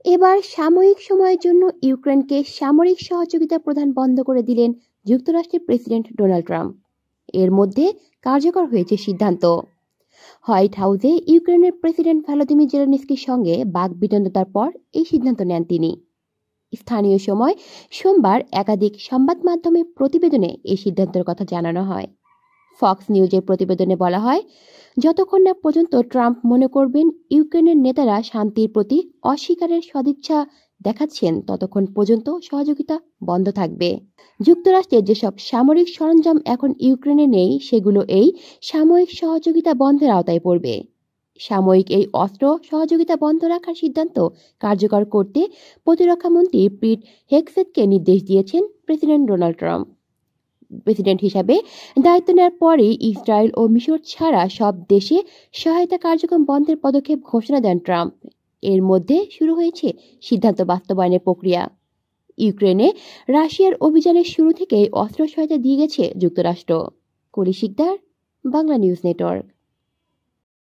এবার সাময়িক সময়ের জন্য ইউক্রেনকে সামরিক সহযোগিতা প্রদান বন্ধ করে দিলেন যুক্তরাষ্ট্রের প্রেসিডেন্ট ডোনাল্ড ট্রাম্প। এর মধ্যে কার্যকর হয়েছে সিদ্ধান্ত। হোয়াইট হাউসে ইউক্রেনের প্রেসিডেন্ট ভলোদিমির জেলেনস্কির সঙ্গে বাকবিতণ্ডতার পর এই সিদ্ধান্ত নেন তিনি। স্থানীয় সময় সোমবার একাধিক সংবাদ মাধ্যমে প্রতিবেদনে এই সিদ্ধান্তের কথা জানানো হয়। ফক্স নিউজের প্রতিবেদনে বলা হয়, যতক্ষণ না পর্যন্ত ট্রাম্প মনে করবেন ইউক্রেনের নেতারা শান্তির প্রতি অস্বীকারের সদিচ্ছা দেখাচ্ছেন, ততক্ষণ পর্যন্ত সহযোগিতা বন্ধ থাকবে। যুক্তরাষ্ট্রের যেসব সামরিক সরঞ্জাম এখন ইউক্রেনে নেই, সেগুলো এই সাময়িক সহযোগিতা বন্ধের আওতায় পড়বে। সাময়িক এই অস্ত্র সহযোগিতা বন্ধ রাখার সিদ্ধান্ত কার্যকর করতে প্রতিরক্ষামন্ত্রী পিট হেগসেথকে নির্দেশ দিয়েছেন প্রেসিডেন্ট ডোনাল্ড ট্রাম্প। প্রেসিডেন্ট হিসাবে দায়িত্ব নেওয়ার পরেই ইসরায়েল ও মিশর ছাড়া সব দেশে সহায়তা কার্যক্রম বন্ধের পদক্ষেপ ঘোষণা দেন ট্রাম্প। এর মধ্যে শুরু হয়েছে সিদ্ধান্ত বাস্তবায়নের প্রক্রিয়া। ইউক্রেনে রাশিয়ার অভিযানের শুরু থেকেই অস্ত্র সহায়তা দিয়ে গেছে যুক্তরাষ্ট্র। কলি শিকদার, বাংলা নিউজ নেটওয়ার্ক।